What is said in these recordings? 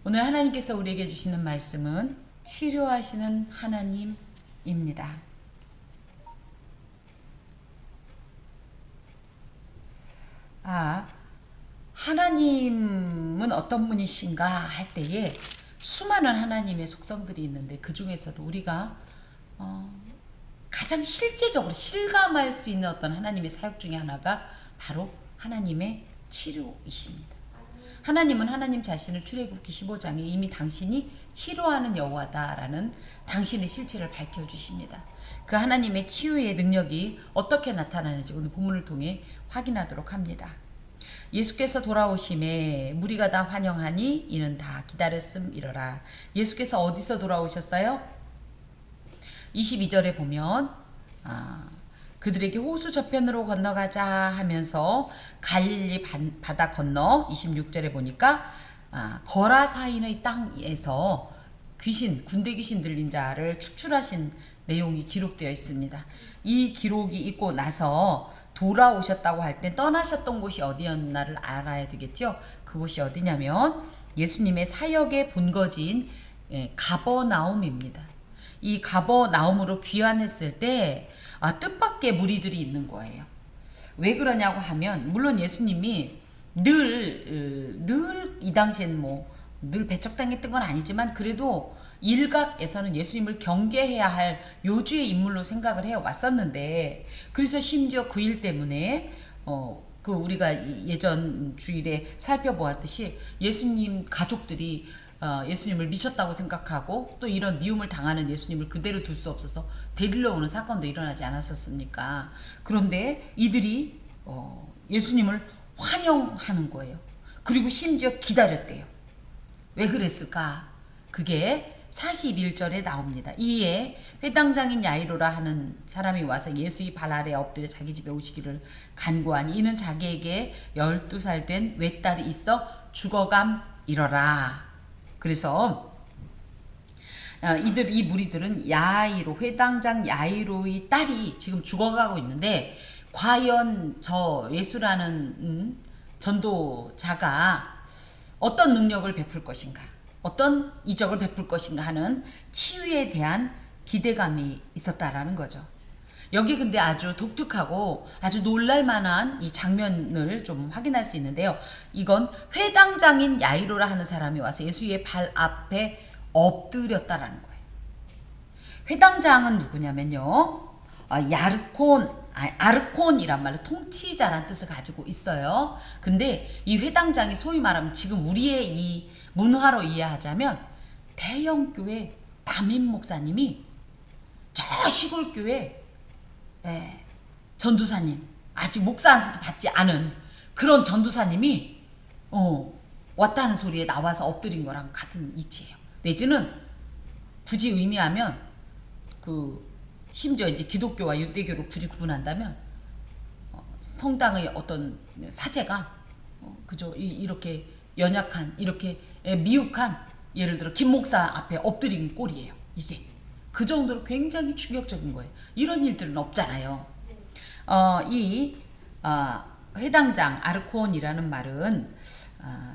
오늘 하나님께서 우리에게 주시는 말씀은 치료하시는 하나님입니다. 하나님은 어떤 분이신가 할 때에 수많은 하나님의 속성들이 있는데 그 중에서도 우리가 가장 실제적으로 실감할 수 있는 어떤 하나님의 사역 중에 하나가 바로 하나님의 치료이십니다. 하나님은 하나님 자신을 출애굽기 15장에 이미 당신이 치료하는 여호와다라는 당신의 실체를 밝혀주십니다. 그 하나님의 치유의 능력이 어떻게 나타나는지 오늘 본문을 통해 확인하도록 합니다. 예수께서 돌아오심에 무리가 다 환영하니 이는 다 기다렸음이러라. 예수께서 어디서 돌아오셨어요? 22절에 보면 그들에게 호수 저편으로 건너가자 하면서 갈릴리 바다 건너 26절에 보니까 거라사인의 땅에서 군대 귀신 들린 자를 축출하신 내용이 기록되어 있습니다. 이 기록이 있고 나서 돌아오셨다고 할 때 떠나셨던 곳이 어디였나를 알아야 되겠죠. 그곳이 어디냐면 예수님의 사역의 본거지인 가버나움입니다. 이 가버나움으로 귀환했을 때 뜻밖의 무리들이 있는 거예요. 왜 그러냐고 하면 물론 예수님이 늘 이 당시엔 늘 배척당했던 건 아니지만 그래도 일각에서는 예수님을 경계해야 할 요주의 인물로 생각을 해 왔었는데 그래서 심지어 그 일 때문에 우리가 예전 주일에 살펴보았듯이 예수님 가족들이 예수님을 미쳤다고 생각하고 또 이런 미움을 당하는 예수님을 그대로 둘 수 없어서 데리러 오는 사건도 일어나지 않았었습니까? 그런데 이들이 예수님을 환영하는 거예요. 그리고 심지어 기다렸대요. 왜 그랬을까? 그게 41절에 나옵니다. 이에 회당장인 야이로라 하는 사람이 와서 예수의 발 아래 엎드려 자기 집에 오시기를 간구하니 이는 자기에게 12살 된 외딸이 있어 죽어감이러라. 그래서 이 무리들은 야이로 회당장 야이로의 딸이 지금 죽어가고 있는데 과연 저 예수라는 전도자가 어떤 능력을 베풀 것인가, 어떤 이적을 베풀 것인가 하는 치유에 대한 기대감이 있었다라는 거죠. 여기 근데 아주 독특하고 아주 놀랄만한 이 장면을 좀 확인할 수 있는데요. 이건 회당장인 야이로라 하는 사람이 와서 예수의 발 앞에 엎드렸다라는 거예요. 회당장은 누구냐면요. 아르콘이란 말로 통치자란 뜻을 가지고 있어요. 근데 이 회당장이 소위 말하면 지금 우리의 이 문화로 이해하자면 대형교회 담임 목사님이 저 시골교회 전도사님 아직 목사 안수도 받지 않은 그런 전도사님이 왔다는 소리에 나와서 엎드린 거랑 같은 이치예요. 내지는 굳이 의미하면 심지어 이제 기독교와 유대교를 굳이 구분한다면 성당의 어떤 사제가 그저 이렇게 연약한 이렇게 미혹한 예를 들어 김 목사 앞에 엎드린 꼴이에요. 이게 그 정도로 굉장히 충격적인 거예요. 이런 일들은 없잖아요. 회당장 아르콘이라는 말은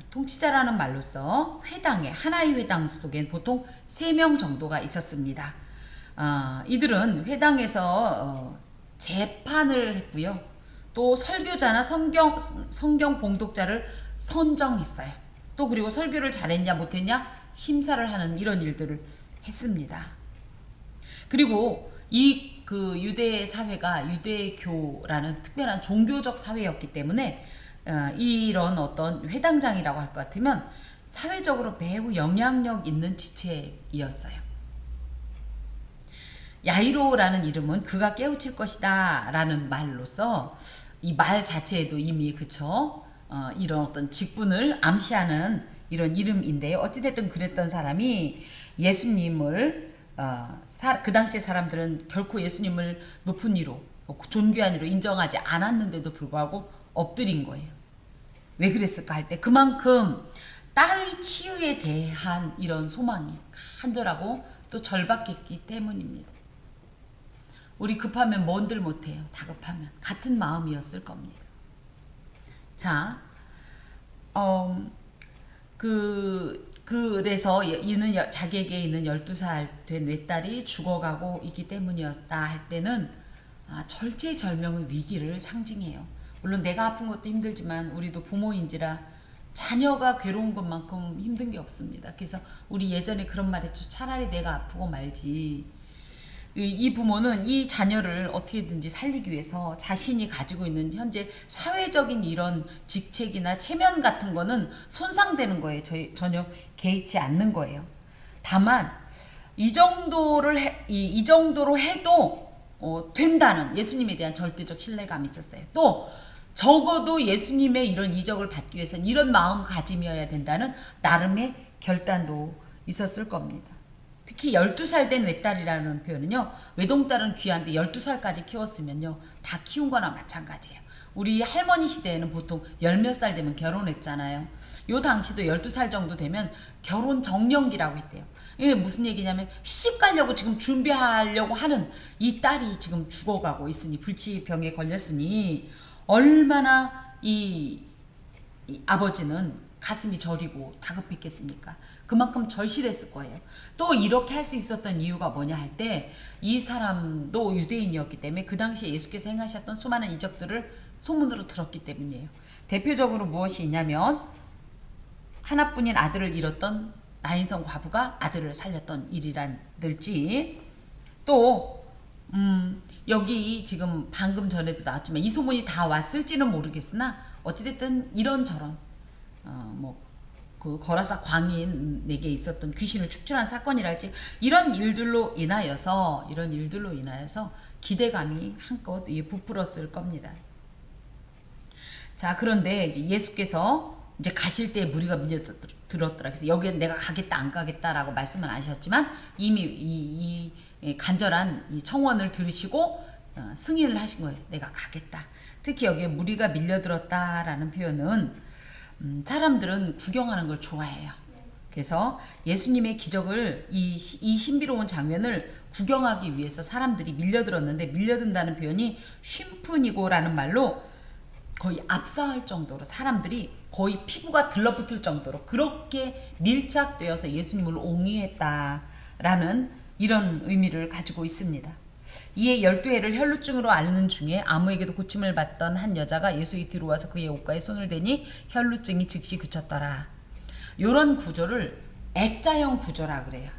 통치자라는 말로서 회당에 하나의 회당 속엔 보통 3명 정도가 있었습니다. 이들은 회당에서 재판을 했고요. 또 설교자나 성경 봉독자를 선정했어요. 또 그리고 설교를 잘했냐 못했냐 심사를 하는 이런 일들을 했습니다. 그리고 그 유대 사회가 유대교라는 특별한 종교적 사회였기 때문에 이런 어떤 회당장이라고 할 것 같으면 사회적으로 매우 영향력 있는 지체이었어요. 야이로라는 이름은 그가 깨우칠 것이다 라는 말로서 이 말 자체에도 이미 이런 어떤 직분을 암시하는 이런 이름인데요. 어찌됐든 그랬던 사람이 예수님을 그 당시의 사람들은 결코 예수님을 높은 이로 존귀한 이로 인정하지 않았는데도 불구하고 엎드린 거예요. 왜 그랬을까 할 때 그만큼 딸의 치유에 대한 이런 소망이 간절하고 또 절박했기 때문입니다. 우리 급하면 뭔들 못해요. 다급하면 같은 마음이었을 겁니다. 자, 그래서 자기에게 있는 12살 된 외딸이 죽어가고 있기 때문이었다 할 때는 절체절명의 위기를 상징해요. 물론 내가 아픈 것도 힘들지만 우리도 부모인지라 자녀가 괴로운 것만큼 힘든 게 없습니다. 그래서 우리 예전에 그런 말 했죠. 차라리 내가 아프고 말지. 이 부모는 이 자녀를 어떻게든지 살리기 위해서 자신이 가지고 있는 현재 사회적인 이런 직책이나 체면 같은 거는 손상되는 거예요. 전혀 개의치 않는 거예요. 다만 이 정도로 해도 된다는 예수님에 대한 절대적 신뢰감이 있었어요. 또 적어도 예수님의 이런 이적을 받기 위해서는 이런 마음가짐이어야 된다는 나름의 결단도 있었을 겁니다. 특히 12살 된 외딸이라는 표현은요. 외동딸은 귀한데 12살까지 키웠으면요. 다 키운 거나 마찬가지예요. 우리 할머니 시대에는 보통 열 몇 살 되면 결혼했잖아요. 요 당시도 12살 정도 되면 결혼 정년기라고 했대요. 이게 무슨 얘기냐면 시집 가려고 지금 준비하려고 하는 이 딸이 지금 죽어가고 있으니 불치병에 걸렸으니 얼마나 이 아버지는 가슴이 저리고 다급했겠습니까? 그만큼 절실했을 거예요. 또 이렇게 할 수 있었던 이유가 뭐냐 할 때 이 사람도 유대인이었기 때문에 그 당시에 예수께서 행하셨던 수많은 이적들을 소문으로 들었기 때문이에요. 대표적으로 무엇이 있냐면 하나뿐인 아들을 잃었던 나인성 과부가 아들을 살렸던 일이란들지 또 여기 지금 방금 전에도 나왔지만 이 소문이 다 왔을지는 모르겠으나 어찌됐든 이런저런 그 거라사 광인에게 있었던 귀신을 축출한 사건이랄지 이런 일들로 인하여서 기대감이 한껏 부풀었을 겁니다. 자, 그런데 이제 예수께서 이제 가실 때 무리가 밀려들었더라. 그래서 여기에 내가 가겠다 안 가겠다라고 말씀은 하셨지만 이미 이 간절한 이 청원을 들으시고 승인을 하신 거예요. 내가 가겠다. 특히 여기에 무리가 밀려들었다라는 표현은 사람들은 구경하는 걸 좋아해요. 그래서 예수님의 기적을 이 신비로운 장면을 구경하기 위해서 사람들이 밀려들었는데 밀려든다는 표현이 쉼푼이고라는 말로 거의 압사할 정도로 사람들이 거의 피부가 들러붙을 정도로 그렇게 밀착되어서 예수님을 옹이했다라는 이런 의미를 가지고 있습니다. 이에 12해를 혈루증으로 앓는 중에 아무에게도 고침을 받던 한 여자가 예수의 뒤로 와서 그의 옷가에 손을 대니 혈루증이 즉시 그쳤더라. 이런 구조를 액자형 구조라 그래요.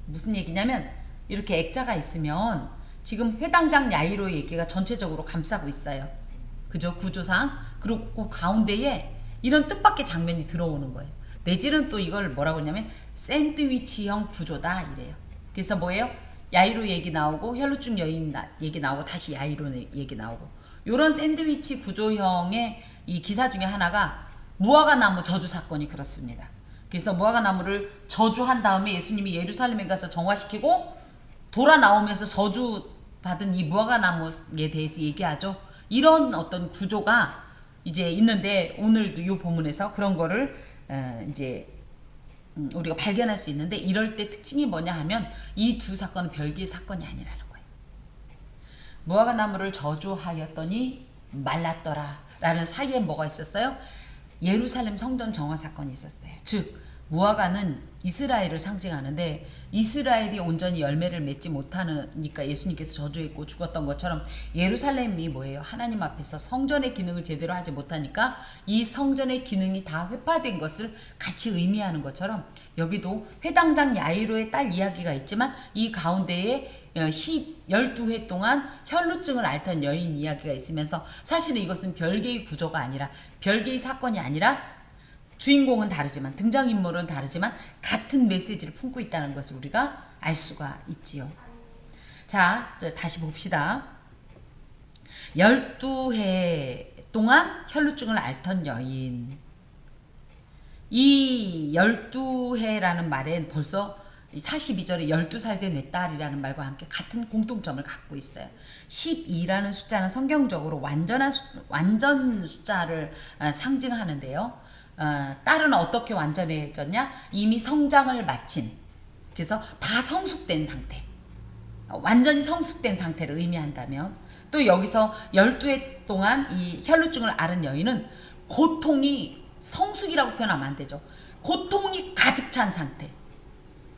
무슨 얘기냐면 이렇게 액자가 있으면 지금 회당장 야이로의 얘기가 전체적으로 감싸고 있어요. 그죠? 구조상. 그리고 그 가운데에 이런 뜻밖의 장면이 들어오는 거예요. 내지는 또 이걸 뭐라고 하냐면 샌드위치형 구조다 이래요. 그래서 뭐예요? 야이로 얘기 나오고 혈루증 여인 얘기 나오고 다시 야이로 얘기 나오고 요런 샌드위치 구조형의 이 기사 중에 하나가 무화과나무 저주 사건이 그렇습니다. 그래서 무화과나무를 저주한 다음에 예수님이 예루살렘에 가서 정화시키고 돌아 나오면서 저주 받은 이 무화과나무에 대해서 얘기하죠. 이런 어떤 구조가 이제 있는데 오늘도 이 본문에서 그런 거를 이제 우리가 발견할 수 있는데 이럴 때 특징이 뭐냐 하면 이 두 사건은 별개의 사건이 아니라는 거예요. 무화과나무를 저주하였더니 말랐더라 라는 사이에 뭐가 있었어요? 예루살렘 성전 정화 사건이 있었어요. 즉 무화과는 이스라엘을 상징하는데 이스라엘이 온전히 열매를 맺지 못하니까 예수님께서 저주했고 죽었던 것처럼 예루살렘이 뭐예요? 하나님 앞에서 성전의 기능을 제대로 하지 못하니까 이 성전의 기능이 다 회파된 것을 같이 의미하는 것처럼 여기도 회당장 야이로의 딸 이야기가 있지만 이 가운데에 12회 동안 혈루증을 앓던 여인 이야기가 있으면서 사실은 이것은 별개의 구조가 아니라 별개의 사건이 아니라 주인공은 다르지만 등장인물은 다르지만 같은 메시지를 품고 있다는 것을 우리가 알 수가 있지요. 자, 다시 봅시다. 12해 동안 혈루증을 앓던 여인. 이 12해라는 말엔 벌써 42절에 12살 된 내 딸이라는 말과 함께 같은 공통점을 갖고 있어요. 12라는 숫자는 성경적으로 완전 숫자를 상징하는데요. 딸은 어떻게 완전해졌냐? 이미 성장을 마친, 그래서 다 성숙된 상태, 완전히 성숙된 상태를 의미한다면 또 여기서 12해 동안 이 혈루증을 앓은 여인은 고통이 성숙이라고 표현하면 안 되죠. 고통이 가득 찬 상태.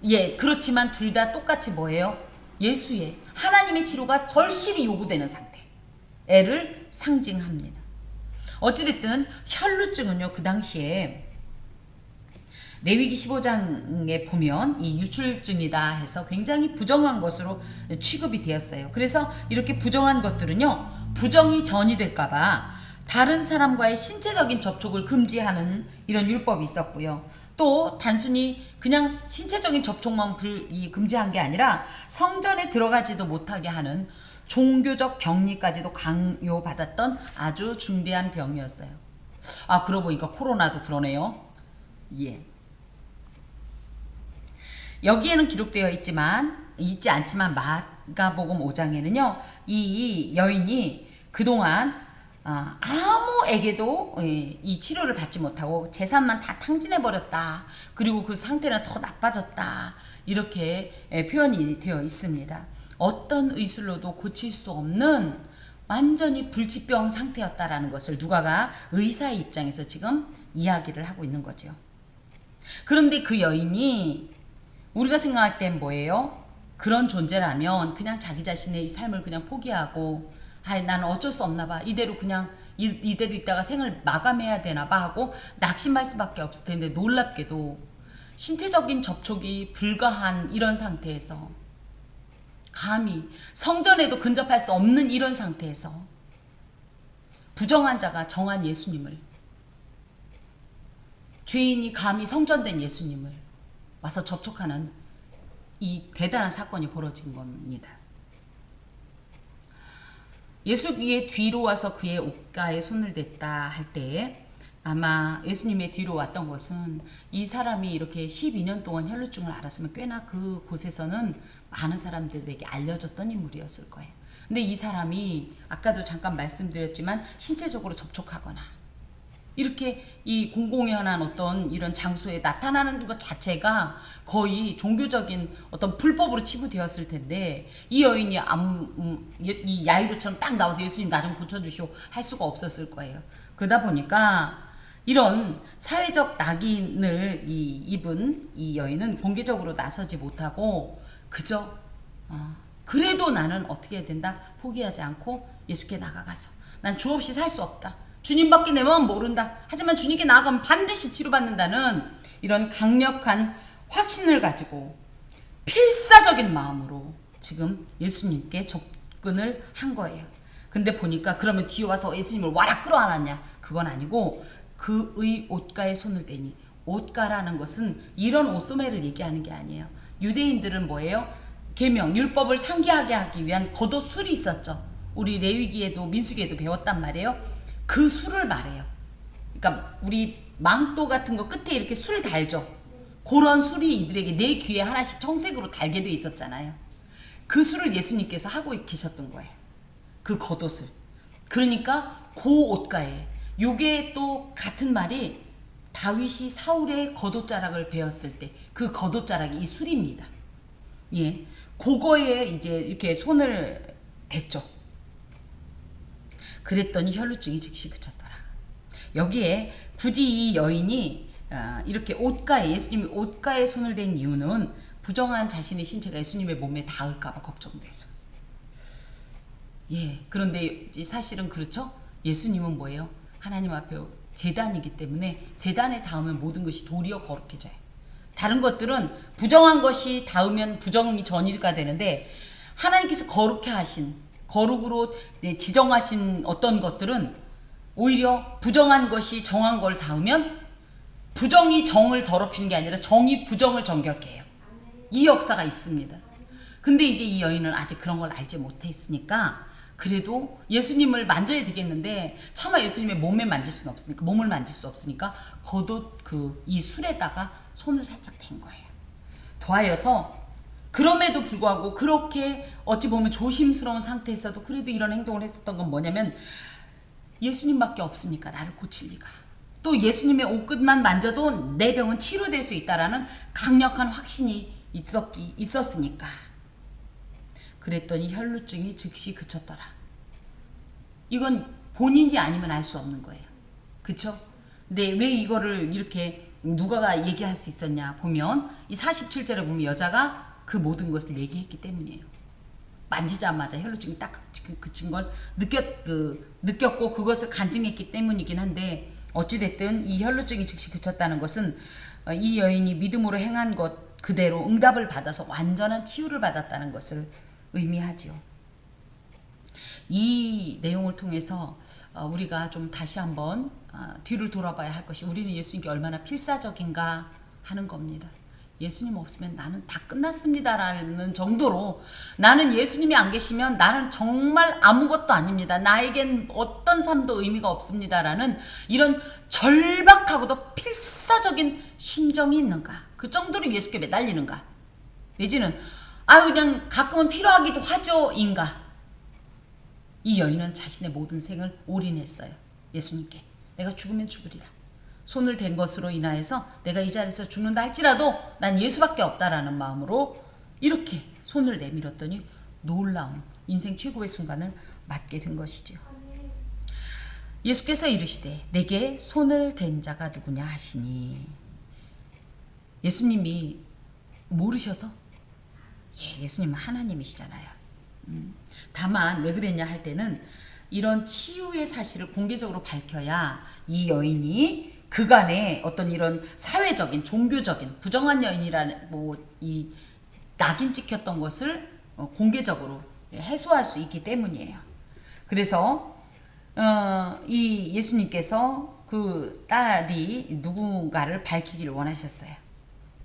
예, 그렇지만 둘 다 똑같이 뭐예요? 예수의 하나님의 치료가 절실히 요구되는 상태를 상징합니다. 어찌됐든 혈루증은요, 그 당시에 레위기 15장에 보면 이 유출증이다 해서 굉장히 부정한 것으로 취급이 되었어요. 그래서 이렇게 부정한 것들은요, 부정이 전이 될까봐 다른 사람과의 신체적인 접촉을 금지하는 이런 율법이 있었고요. 또 단순히 그냥 신체적인 접촉만 금지한 게 아니라 성전에 들어가지도 못하게 하는 종교적 격리까지도 강요받았던 아주 중대한 병이었어요. 아, 그러고 보니까 코로나도 그러네요. 예. 여기에는 기록되어 있지 않지만 마가복음 5장에는요, 이 여인이 그동안 아무에게도 이 치료를 받지 못하고 재산만 다 탕진해버렸다. 그리고 그 상태는 더 나빠졌다. 이렇게 표현이 되어 있습니다. 어떤 의술로도 고칠 수 없는 완전히 불치병 상태였다라는 것을 누가가 의사의 입장에서 지금 이야기를 하고 있는 거죠. 그런데 그 여인이 우리가 생각할 땐 뭐예요? 그런 존재라면 그냥 자기 자신의 이 삶을 그냥 포기하고 나는 어쩔 수 없나 봐. 이대로 그냥 이대로 있다가 생을 마감해야 되나 봐 하고 낙심할 수밖에 없을 텐데, 놀랍게도 신체적인 접촉이 불가한 이런 상태에서, 감히 성전에도 근접할 수 없는 이런 상태에서 부정한 자가 정한 예수님을, 죄인이 감히 성전된 예수님을 와서 접촉하는 이 대단한 사건이 벌어진 겁니다. 예수의 뒤로 와서 그의 옷가에 손을 댔다 할 때 아마 예수님의 뒤로 왔던 것은 이 사람이 이렇게 12년 동안 혈루증을 앓았으면 꽤나 그 곳에서는 많은 사람들에게 알려졌던 인물이었을 거예요. 근데 이 사람이 아까도 잠깐 말씀드렸지만 신체적으로 접촉하거나 이렇게 이 공공연한 어떤 이런 장소에 나타나는 것 자체가 거의 종교적인 어떤 불법으로 치부되었을 텐데, 이 여인이 이 야이로처럼 딱 나와서 예수님 나 좀 고쳐주시오 할 수가 없었을 거예요. 그러다 보니까 이런 사회적 낙인을 입은 이 여인은 공개적으로 나서지 못하고 그저 그래도 나는 어떻게 해야 된다? 포기하지 않고 예수께 나가가서 난 주 없이 살 수 없다. 주님밖에 내 마음 모른다. 하지만 주님께 나아가면 반드시 치료받는다는 이런 강력한 확신을 가지고 필사적인 마음으로 지금 예수님께 접근을 한 거예요. 근데 보니까 그러면 뒤에 와서 예수님을 와라 끌어안았냐? 그건 아니고 그의 옷가에 손을 대니, 옷가라는 것은 이런 옷소매를 얘기하는 게 아니에요. 유대인들은 뭐예요? 계명, 율법을 상기하게 하기 위한 겉옷술이 있었죠. 우리 레위기에도 민수기에도 배웠단 말이에요. 그 술을 말해요. 그러니까 우리 망토 같은 거 끝에 이렇게 술 달죠. 그런 술이 이들에게 내 귀에 하나씩 청색으로 달게 돼 있었잖아요. 그 술을 예수님께서 하고 계셨던 거예요. 그 겉옷을. 그러니까 그 옷가에, 요게 또 같은 말이 다윗이 사울의 겉옷자락을 베었을 때 그 겉옷자락이 이 술입니다. 예, 그거에 이제 이렇게 손을 댔죠. 그랬더니 혈루증이 즉시 그쳤더라. 여기에 굳이 이 여인이 이렇게 옷가에, 예수님이 옷가에 손을 댄 이유는 부정한 자신의 신체가 예수님의 몸에 닿을까봐 걱정돼서. 예, 그런데 사실은 그렇죠. 예수님은 뭐예요? 하나님 앞에 제단이기 때문에 제단에 닿으면 모든 것이 도리어 거룩해져요. 다른 것들은 부정한 것이 닿으면 부정이 전이가 되는데, 하나님께서 거룩해 하신, 거룩으로 지정하신 어떤 것들은 오히려 부정한 것이 정한 걸 닿으면 부정이 정을 더럽히는 게 아니라 정이 부정을 정결케 해요. 이 역사가 있습니다. 근데 이제 이 여인은 아직 그런 걸 알지 못했으니까 그래도 예수님을 만져야 되겠는데 차마 예수님의 몸을 만질 수 없으니까 겉옷 이 술에다가 손을 살짝 댄 거예요. 더하여서 그럼에도 불구하고 그렇게 어찌 보면 조심스러운 상태에서도 그래도 이런 행동을 했었던 건 뭐냐면, 예수님밖에 없으니까 나를 고칠 리가, 또 예수님의 옷끝만 만져도 내 병은 치료될 수 있다라는 강력한 확신이 있었으니까. 그랬더니 혈루증이 즉시 그쳤더라. 이건 본인이 아니면 알 수 없는 거예요. 그쵸? 근데 왜 이거를 이렇게 누가가 얘기할 수 있었냐 보면 이 47절에 보면 여자가 그 모든 것을 얘기했기 때문이에요. 만지자마자 혈루증이 딱 그친 걸 느꼈고 그것을 간증했기 때문이긴 한데, 어찌됐든 이 혈루증이 즉시 그쳤다는 것은 이 여인이 믿음으로 행한 것 그대로 응답을 받아서 완전한 치유를 받았다는 것을 의미하지요. 이 내용을 통해서 우리가 좀 다시 한번 뒤를 돌아봐야 할 것이, 우리는 예수님께 얼마나 필사적인가 하는 겁니다. 예수님 없으면 나는 다 끝났습니다라는 정도로, 나는 예수님이 안 계시면 나는 정말 아무것도 아닙니다, 나에겐 어떤 삶도 의미가 없습니다라는 이런 절박하고도 필사적인 심정이 있는가, 그 정도로 예수께 매달리는가, 내지는 그냥 가끔은 필요하기도 하죠 인가. 이 여인은 자신의 모든 생을 올인했어요. 예수님께 내가 죽으면 죽으리라, 손을 댄 것으로 인하여서 내가 이 자리에서 죽는다 할지라도 난 예수밖에 없다라는 마음으로 이렇게 손을 내밀었더니 놀라운 인생 최고의 순간을 맞게 된 것이죠. 예수께서 이르시되 내게 손을 댄 자가 누구냐 하시니, 예수님이 모르셔서? 예수님은 하나님이시잖아요. 다만 왜 그랬냐 할 때는 이런 치유의 사실을 공개적으로 밝혀야 이 여인이 그간의 어떤 이런 사회적인 종교적인 부정한 여인이라는 이 낙인 찍혔던 것을 공개적으로 해소할 수 있기 때문이에요. 그래서 이 예수님께서 그 딸이 누군가를 밝히기를 원하셨어요.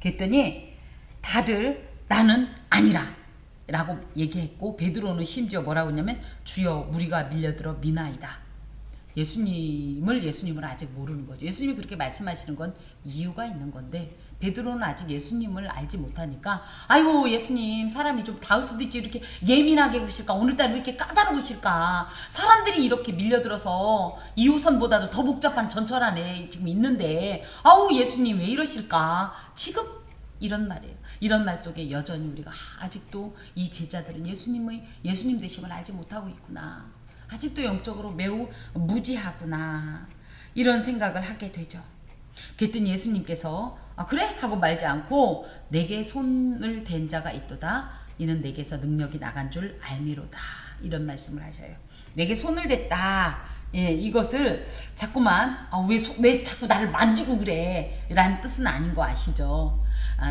그랬더니 다들 나는 아니라 라고 얘기했고, 베드로는 심지어 뭐라고 했냐면 주여 무리가 밀려들어 미나이다. 예수님을 아직 모르는 거죠. 예수님이 그렇게 말씀하시는 건 이유가 있는 건데, 베드로는 아직 예수님을 알지 못하니까 아이고 예수님 사람이 좀 닿을 수도 있지, 이렇게 예민하게 구실까, 오늘따라 왜 이렇게 까다로우실까, 사람들이 이렇게 밀려들어서 2호선보다도 더 복잡한 전철 안에 지금 있는데 아우 예수님 왜 이러실까, 지금 이런 말이에요. 이런 말 속에 여전히 우리가 아직도 이 제자들은 예수님 되심을 알지 못하고 있구나, 아직도 영적으로 매우 무지하구나, 이런 생각을 하게 되죠. 그랬더니 예수님께서 그래? 하고 말지 않고 내게 손을 댄 자가 있도다, 이는 내게서 능력이 나간 줄 알미로다, 이런 말씀을 하셔요. 내게 손을 댔다, 이것을 자꾸만 왜 자꾸 나를 만지고 그래 라는 뜻은 아닌 거 아시죠?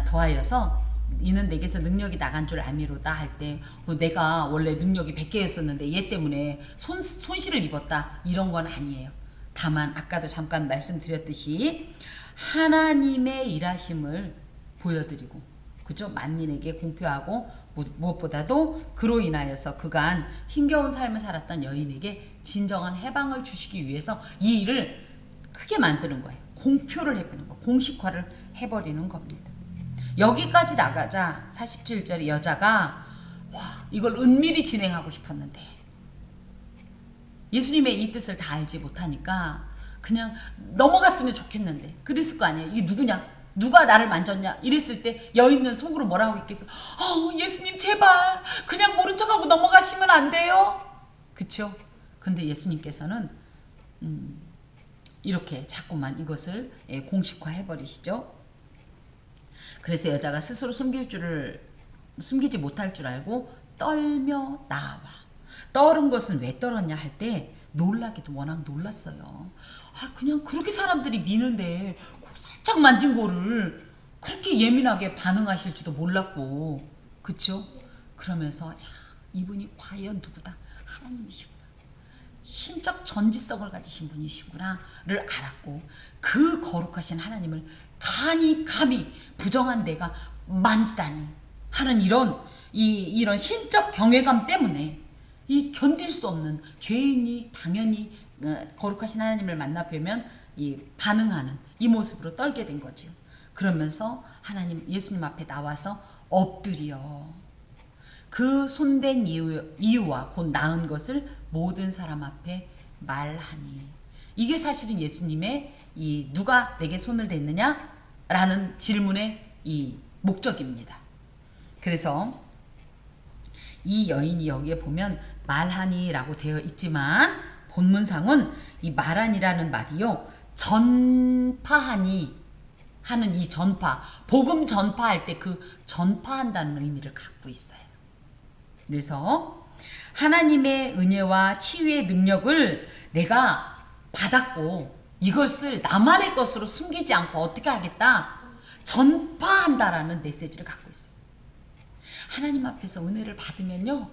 더하여서 이는 내게서 능력이 나간 줄 알미로다 할 때 내가 원래 능력이 100개였었는데 얘 때문에 손실을 입었다, 이런 건 아니에요. 다만 아까도 잠깐 말씀드렸듯이 하나님의 일하심을 보여드리고, 그죠? 만민에게 공표하고, 무엇보다도 그로 인하여서 그간 힘겨운 삶을 살았던 여인에게 진정한 해방을 주시기 위해서 이 일을 크게 만드는 거예요. 공표를 해버리는 거, 공식화를 해버리는 겁니다. 여기까지 나가자 47절에 여자가 이걸 은밀히 진행하고 싶었는데 예수님의 이 뜻을 다 알지 못하니까 그냥 넘어갔으면 좋겠는데 그랬을 거 아니에요. 이게 누구냐? 누가 나를 만졌냐? 이랬을 때 여인은 속으로 뭐라고 했겠어? 예수님 제발 그냥 모른 척하고 넘어가시면 안 돼요? 그쵸? 근데 예수님께서는 이렇게 자꾸만 이것을 공식화해버리시죠. 그래서 여자가 스스로 숨기지 못할 줄 알고 떨며 나와. 떨은 것은 왜 떨었냐 할 때 놀라기도 워낙 놀랐어요. 그냥 그렇게 사람들이 미는데 살짝 만진 거를 그렇게 예민하게 반응하실지도 몰랐고, 그쵸? 그러면서 이분이 과연 누구다? 하나님이시구나, 신적 전지성을 가지신 분이시구나를 알았고, 그 거룩하신 하나님을 감히 부정한 내가 만지다니 하는 이런 신적 경외감 때문에 이 견딜 수 없는 죄인이 당연히 거룩하신 하나님을 만나 뵈면 이 반응하는 이 모습으로 떨게 된 거죠. 그러면서 예수님 앞에 나와서 엎드려 그 손댄 이유와 곧 나은 것을 모든 사람 앞에 말하니, 이게 사실은 예수님의 이 누가 내게 손을 댔느냐? 라는 질문의 이 목적입니다. 그래서 이 여인이 여기에 보면 말하니 라고 되어 있지만 본문상은 이 말하니라는 말이요, 전파하니 하는 이 전파, 복음 전파할 때 그 전파한다는 의미를 갖고 있어요. 그래서 하나님의 은혜와 치유의 능력을 내가 받았고 이것을 나만의 것으로 숨기지 않고 어떻게 하겠다? 전파한다라는 메시지를 갖고 있어요. 하나님 앞에서 은혜를 받으면요,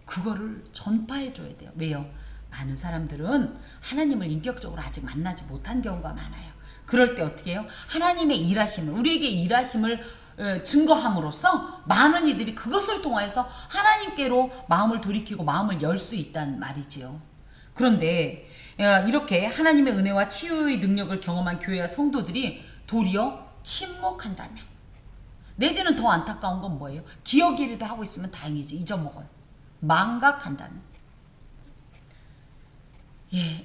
그거를 전파해 줘야 돼요. 왜요? 많은 사람들은 하나님을 인격적으로 아직 만나지 못한 경우가 많아요. 그럴 때 어떻게 해요? 하나님의 일하심을, 우리에게 일하심을 증거함으로써 많은 이들이 그것을 통하여서 하나님께로 마음을 돌이키고 마음을 열 수 있단 말이지요. 그런데 이렇게 하나님의 은혜와 치유의 능력을 경험한 교회와 성도들이 도리어 침묵한다면, 내지는 더 안타까운 건 뭐예요? 기억이라도 하고 있으면 다행이지, 잊어먹어요. 망각한다면,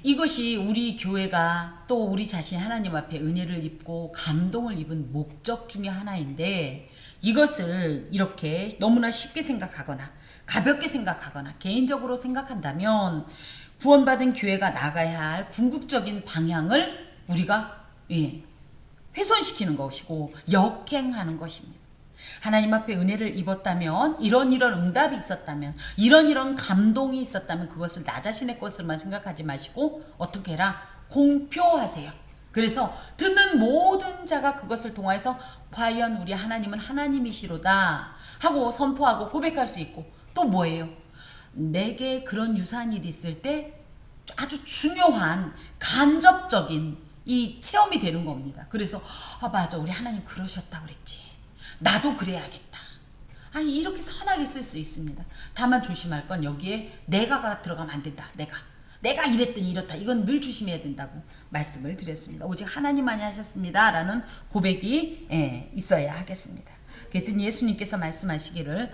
이것이 우리 교회가 또 우리 자신이 하나님 앞에 은혜를 입고 감동을 입은 목적 중에 하나인데, 이것을 이렇게 너무나 쉽게 생각하거나 가볍게 생각하거나 개인적으로 생각한다면 구원받은 교회가 나가야 할 궁극적인 방향을 우리가 훼손시키는 것이고 역행하는 것입니다. 하나님 앞에 은혜를 입었다면, 이런 응답이 있었다면, 이런 감동이 있었다면 그것을 나 자신의 것으로만 생각하지 마시고 어떻게 해라? 공표하세요. 그래서 듣는 모든 자가 그것을 통해서 과연 우리 하나님은 하나님이시로다 하고 선포하고 고백할 수 있고, 또 뭐예요? 내게 그런 유사한 일이 있을 때 아주 중요한 간접적인 이 체험이 되는 겁니다. 그래서 맞아, 우리 하나님 그러셨다 그랬지, 나도 그래야겠다. 아니, 이렇게 선하게 쓸 수 있습니다. 다만 조심할 건 여기에 내가가 들어가면 안 된다. 내가 이랬더니 이렇다. 이건 늘 조심해야 된다고 말씀을 드렸습니다. 오직 하나님만이 하셨습니다 라는 고백이 있어야 하겠습니다. 그랬더니 예수님께서 말씀하시기를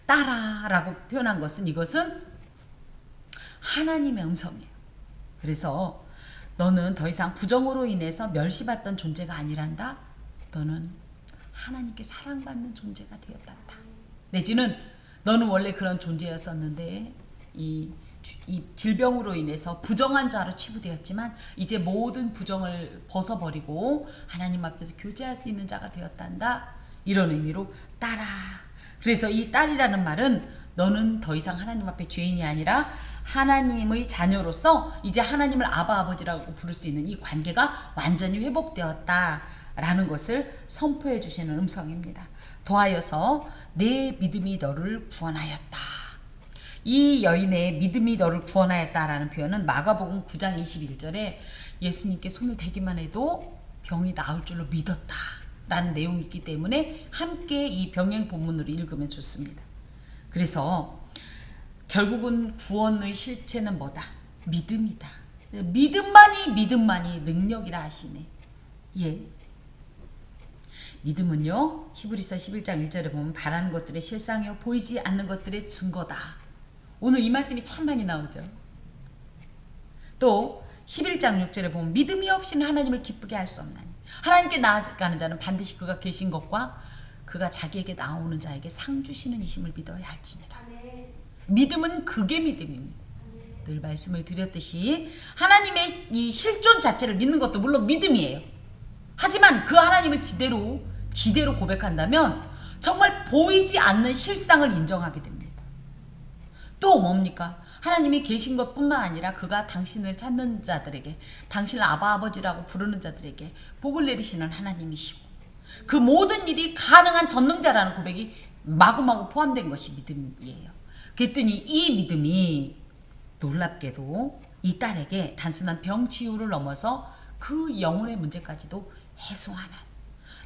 따라라고 표현한 것은, 이것은 하나님의 음성이에요. 그래서 너는 더 이상 부정으로 인해서 멸시받던 존재가 아니란다. 너는 하나님께 사랑받는 존재가 되었단다. 내지는 너는 원래 그런 존재였었는데 이 질병으로 인해서 부정한 자로 치부되었지만 이제 모든 부정을 벗어버리고 하나님 앞에서 교제할 수 있는 자가 되었단다. 이런 의미로 따라. 그래서 이 딸이라는 말은 너는 더 이상 하나님 앞에 죄인이 아니라 하나님의 자녀로서 이제 하나님을 아바 아버지라고 부를 수 있는 이 관계가 완전히 회복되었다 라는 것을 선포해 주시는 음성입니다. 더하여서 내 믿음이 너를 구원하였다. 이 여인의 믿음이 너를 구원하였다라는 표현은 마가복음 9장 21절에 예수님께 손을 대기만 해도 병이 나을 줄로 믿었다 라는 내용이 있기 때문에 함께 이 병행 본문으로 읽으면 좋습니다. 그래서 결국은 구원의 실체는 뭐다? 믿음이다. 믿음만이 능력이라 하시네. 믿음은요, 히브리서 11장 1절에 보면 바라는 것들의 실상이요 보이지 않는 것들의 증거다. 오늘 이 말씀이 참 많이 나오죠. 또 11장 6절에 보면 믿음이 없이는 하나님을 기쁘게 할 수 없나니 하나님께 나아가는 자는 반드시 그가 계신 것과 그가 자기에게 나오는 자에게 상 주시는 이심을 믿어야 할지니라. 믿음은 그게 믿음입니다. 늘 말씀을 드렸듯이 하나님의 이 실존 자체를 믿는 것도 물론 믿음이에요. 하지만 그 하나님을 지대로 고백한다면 정말 보이지 않는 실상을 인정하게 됩니다. 또 뭡니까? 하나님이 계신 것뿐만 아니라 그가 당신을 찾는 자들에게, 당신을 아바 아버지라고 부르는 자들에게 복을 내리시는 하나님이시고 그 모든 일이 가능한 전능자라는 고백이 마구마구 포함된 것이 믿음이에요. 그랬더니 이 믿음이 놀랍게도 이 딸에게 단순한 병 치유를 넘어서 그 영혼의 문제까지도 해소하는,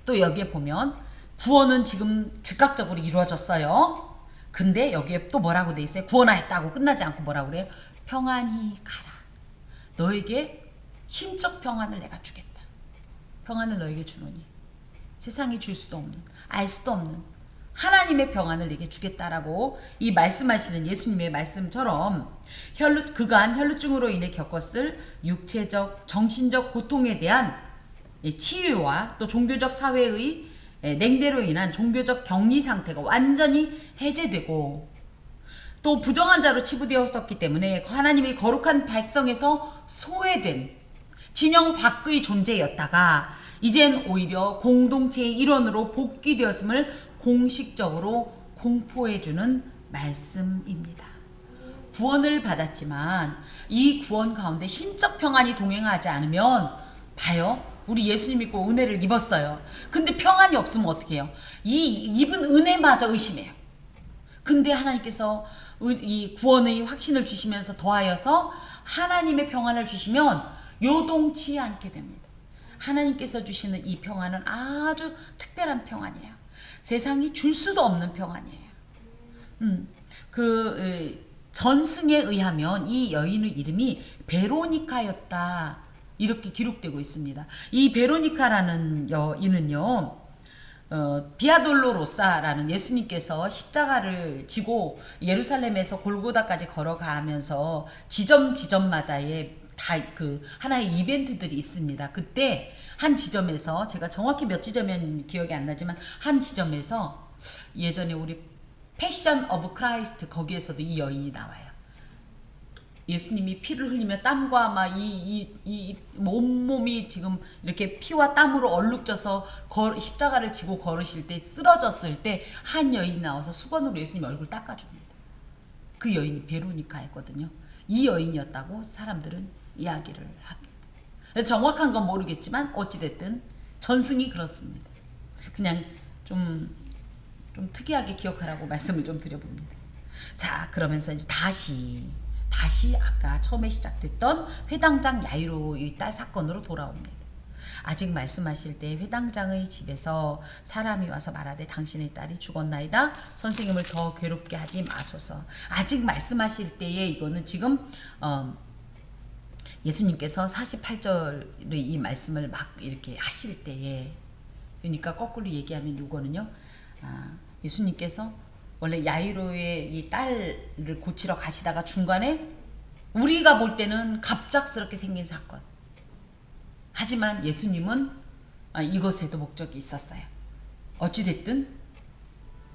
또 여기에 보면 구원은 지금 즉각적으로 이루어졌어요. 근데 여기에 또 뭐라고 돼 있어요? 구원하였다고 끝나지 않고 뭐라고 그래요? 평안히 가라. 너에게 심적 평안을 내가 주겠다. 평안을 너에게 주노니 세상이 줄 수도 없는, 알 수도 없는 하나님의 평안을 내게 주겠다라고 이 말씀하시는 예수님의 말씀처럼 그간 혈루증으로 인해 겪었을 육체적, 정신적 고통에 대한 치유와 또 종교적 사회의 냉대로 인한 종교적 격리 상태가 완전히 해제되고 또 부정한 자로 치부되었었기 때문에 하나님의 거룩한 백성에서 소외된, 진영 밖의 존재였다가 이젠 오히려 공동체의 일원으로 복귀되었음을 공식적으로 공포해주는 말씀입니다. 구원을 받았지만 이 구원 가운데 신적 평안이 동행하지 않으면 봐요. 우리 예수님 믿고 은혜를 입었어요. 근데 평안이 없으면 어떻게 해요? 이 입은 은혜마저 의심해요. 근데 하나님께서 이 구원의 확신을 주시면서 더하여서 하나님의 평안을 주시면 요동치 않게 됩니다. 하나님께서 주시는 이 평안은 아주 특별한 평안이에요. 세상이 줄 수도 없는 평안이에요. 전승에 의하면 이 여인의 이름이 베로니카였다. 이렇게 기록되고 있습니다. 이 베로니카라는 여인은요, 비아돌로로사라는 예수님께서 십자가를 지고 예루살렘에서 골고다까지 걸어가면서 지점마다의 다 하나의 이벤트들이 있습니다. 그때 한 지점에서 제가 정확히 몇 지점은 기억이 안 나지만 한 지점에서 예전에 우리 패션 오브 크라이스트 거기에서도 이 여인이 나와요. 예수님이 피를 흘리며 땀과 막 이 온몸이 지금 이렇게 피와 땀으로 얼룩져서 십자가를 지고 걸으실 때 쓰러졌을 때 한 여인이 나와서 수건으로 예수님 얼굴 닦아줍니다. 그 여인이 베로니카였거든요. 이 여인이었다고 사람들은 이야기를 합니다. 정확한 건 모르겠지만 어찌됐든 전승이 그렇습니다. 그냥 좀 특이하게 기억하라고 말씀을 좀 드려봅니다. 자, 그러면서 이제 다시 아까 처음에 시작됐던 회당장 야이로의 딸 사건으로 돌아옵니다. 아직 말씀하실 때 회당장의 집에서 사람이 와서 말하되 당신의 딸이 죽었나이다. 선생님을 더 괴롭게 하지 마소서. 아직 말씀하실 때에 이거는 지금 예수님께서 48절의 이 말씀을 막 이렇게 하실 때에, 그러니까 거꾸로 얘기하면 이거는요, 예수님께서 원래 야이로의 이 딸을 고치러 가시다가 중간에 우리가 볼 때는 갑작스럽게 생긴 사건. 하지만 예수님은 이것에도 목적이 있었어요. 어찌됐든